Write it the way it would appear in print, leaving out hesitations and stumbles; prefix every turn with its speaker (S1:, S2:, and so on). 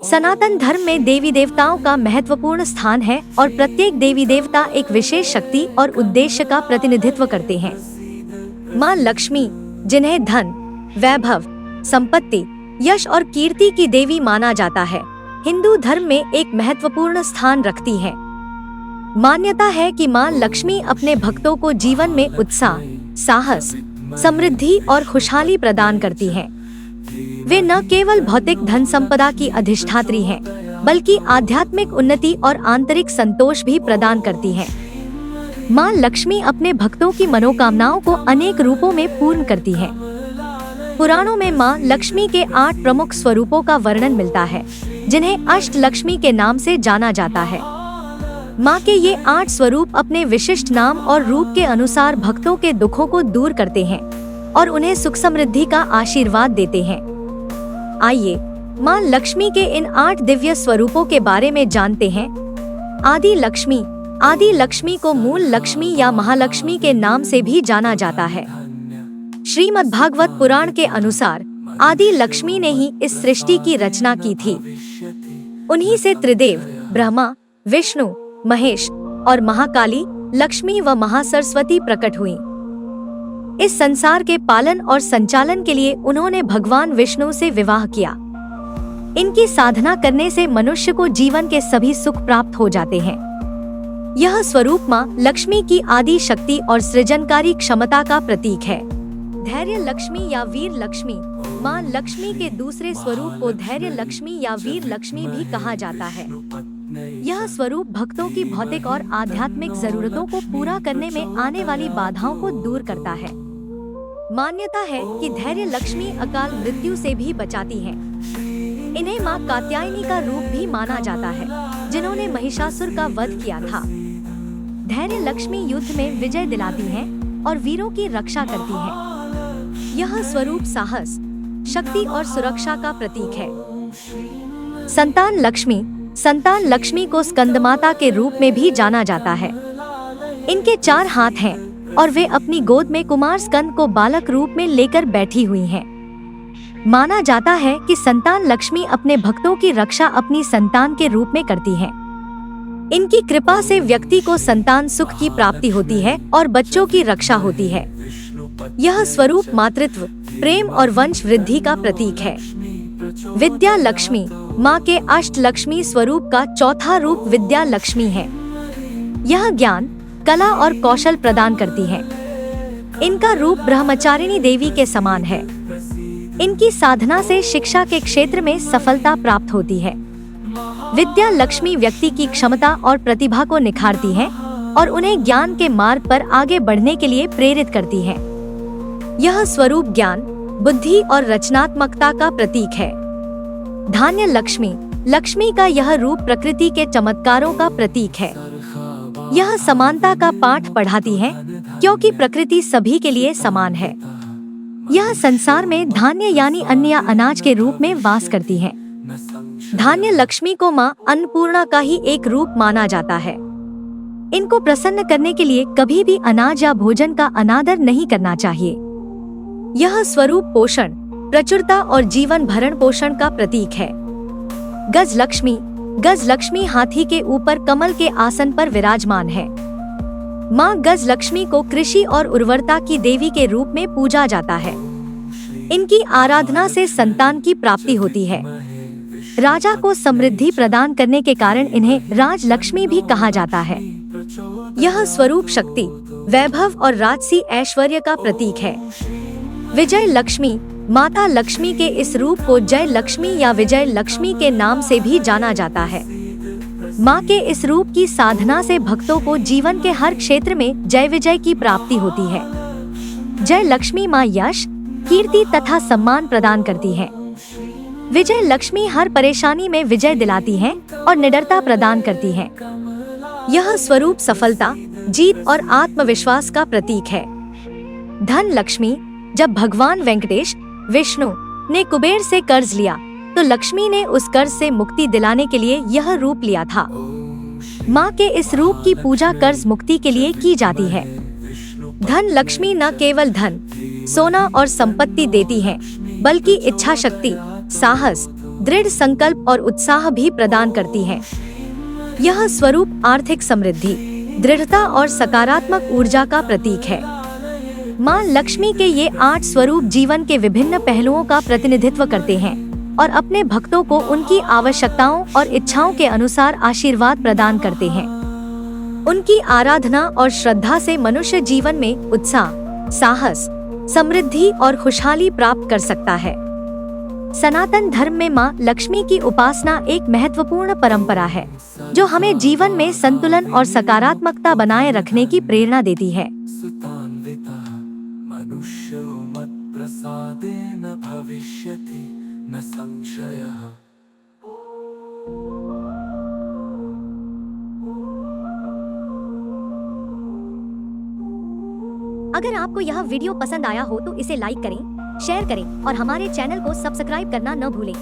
S1: सनातन धर्म में देवी देवताओं का महत्वपूर्ण स्थान है और प्रत्येक देवी देवता एक विशेष शक्ति और उद्देश्य का प्रतिनिधित्व करते हैं। माँ लक्ष्मी, जिन्हें धन, वैभव, संपत्ति, यश और कीर्ति की देवी माना जाता है, हिंदू धर्म में एक महत्वपूर्ण स्थान रखती है। मान्यता है कि माँ लक्ष्मी अपने भक्तों को जीवन में उत्साह, साहस, समृद्धि और खुशहाली प्रदान करती हैं। वे न केवल भौतिक धन संपदा की अधिष्ठात्री हैं, बल्कि आध्यात्मिक उन्नति और आंतरिक संतोष भी प्रदान करती हैं। माँ लक्ष्मी अपने भक्तों की मनोकामनाओं को अनेक रूपों में पूर्ण करती हैं। पुराणों में माँ लक्ष्मी के 8 प्रमुख स्वरूपों का वर्णन मिलता है, जिन्हें अष्ट लक्ष्मी के नाम से जाना जाता है। माँ के ये 8 स्वरूप अपने विशिष्ट नाम और रूप के अनुसार भक्तों के दुखों को दूर करते हैं और उन्हें सुख समृद्धि का आशीर्वाद देते हैं। आइए माँ लक्ष्मी के इन 8 दिव्य स्वरूपों के बारे में जानते हैं। आदि लक्ष्मी। आदि लक्ष्मी को मूल लक्ष्मी या महालक्ष्मी के नाम से भी जाना जाता है। श्रीमद्भागवत पुराण के अनुसार आदि लक्ष्मी ने ही इस सृष्टि की रचना की थी। उन्हीं से त्रिदेव ब्रह्मा, विष्णु, महेश और महाकाली, लक्ष्मी व महासरस्वती प्रकट हुई। इस संसार के पालन और संचालन के लिए उन्होंने भगवान विष्णु से विवाह किया। इनकी साधना करने से मनुष्य को जीवन के सभी सुख प्राप्त हो जाते हैं। यह स्वरूप माँ लक्ष्मी की आदि शक्ति और सृजनकारी क्षमता का प्रतीक है। धैर्य लक्ष्मी या वीर लक्ष्मी। माँ लक्ष्मी के दूसरे स्वरूप को धैर्य लक्ष्मी या वीर लक्ष्मी भी कहा जाता है। यह स्वरूप भक्तों की भौतिक और आध्यात्मिक जरूरतों को पूरा करने में आने वाली बाधाओं को दूर करता है। मान्यता है कि धैर्य लक्ष्मी अकाल मृत्यु से भी बचाती हैं। इन्हें माँ कात्यायनी का रूप भी माना जाता है, जिन्होंने महिषासुर का वध किया था। धैर्य लक्ष्मी युद्ध में विजय दिलाती हैं और वीरों की रक्षा करती हैं। यह स्वरूप साहस, शक्ति और सुरक्षा का प्रतीक है। संतान लक्ष्मी। संतान लक्ष्मी को स्कंदमाता के रूप में भी जाना जाता है। इनके 4 हाथ हैं और वे अपनी गोद में कुमार स्कंद को बालक रूप में लेकर बैठी हुई हैं। माना जाता है कि संतान लक्ष्मी अपने भक्तों की रक्षा अपनी संतान के रूप में करती हैं। इनकी कृपा से व्यक्ति को संतान सुख की प्राप्ति होती है और बच्चों की रक्षा होती है। यह स्वरूप मातृत्व, प्रेम और वंश वृद्धि का प्रतीक है। विद्या लक्ष्मी। माँ के अष्ट लक्ष्मी स्वरूप का चौथा रूप विद्या लक्ष्मी है। यह ज्ञान, कला और कौशल प्रदान करती है। इनका रूप ब्रह्मचारिणी देवी के समान है। इनकी साधना से शिक्षा के क्षेत्र में सफलता प्राप्त होती है। विद्या लक्ष्मी व्यक्ति की क्षमता और प्रतिभा को निखारती है और उन्हें ज्ञान के मार्ग पर आगे बढ़ने के लिए प्रेरित करती है। यह स्वरूप ज्ञान, बुद्धि और रचनात्मकता का प्रतीक है। धान्य लक्ष्मी। लक्ष्मी का यह रूप प्रकृति के चमत्कारों का प्रतीक है। यह समानता का पाठ पढ़ाती है, क्योंकि प्रकृति सभी के लिए समान है। यह संसार में धान्य यानी अन्न या अनाज के रूप में वास करती है। धान्य लक्ष्मी को माँ अन्नपूर्णा का ही एक रूप माना जाता है। इनको प्रसन्न करने के लिए कभी भी अनाज या भोजन का अनादर नहीं करना चाहिए। यह स्वरूप पोषण, प्रचुरता और जीवन भरण पोषण का प्रतीक है। गज लक्ष्मी। गज लक्ष्मी हाथी के ऊपर कमल के आसन पर विराजमान है। माँ गज लक्ष्मी को कृषि और उर्वरता की देवी के रूप में पूजा जाता है। इनकी आराधना से संतान की प्राप्ति होती है। राजा को समृद्धि प्रदान करने के कारण इन्हें राज लक्ष्मी भी कहा जाता है। यह स्वरूप शक्ति, वैभव और राजसी ऐश्वर्य का प्रतीक है। विजय लक्ष्मी। माता लक्ष्मी के इस रूप को जय लक्ष्मी या विजय लक्ष्मी के नाम से भी जाना जाता है। माँ के इस रूप की साधना से भक्तों को जीवन के हर क्षेत्र में जय विजय की प्राप्ति होती है। जय लक्ष्मी माँ यश, कीर्ति तथा सम्मान प्रदान करती है। विजय लक्ष्मी हर परेशानी में विजय दिलाती है और निडरता प्रदान करती है। यह स्वरूप सफलता, जीत और आत्मविश्वास का प्रतीक है। धन लक्ष्मी। जब भगवान वेंकटेश, विष्णु ने कुबेर से कर्ज लिया, तो लक्ष्मी ने उस कर्ज से मुक्ति दिलाने के लिए यह रूप लिया था। माँ के इस रूप की पूजा कर्ज मुक्ति के लिए की जाती है। धन लक्ष्मी न केवल धन, सोना और संपत्ति देती है, बल्कि इच्छा शक्ति, साहस, दृढ़ संकल्प और उत्साह भी प्रदान करती है। यह स्वरूप आर्थिक समृद्धि, दृढ़ता और सकारात्मक ऊर्जा का प्रतीक है। माँ लक्ष्मी के ये 8 स्वरूप जीवन के विभिन्न पहलुओं का प्रतिनिधित्व करते हैं और अपने भक्तों को उनकी आवश्यकताओं और इच्छाओं के अनुसार आशीर्वाद प्रदान करते हैं। उनकी आराधना और श्रद्धा से मनुष्य जीवन में उत्साह, साहस, समृद्धि और खुशहाली प्राप्त कर सकता है। सनातन धर्म में माँ लक्ष्मी की उपासना एक महत्वपूर्ण परंपरा है, जो हमें जीवन में संतुलन और सकारात्मकता बनाए रखने की प्रेरणा देती है। अगर आपको यह वीडियो पसंद आया हो तो इसे लाइक करें, शेयर करें और हमारे चैनल को सब्सक्राइब करना न भूलें।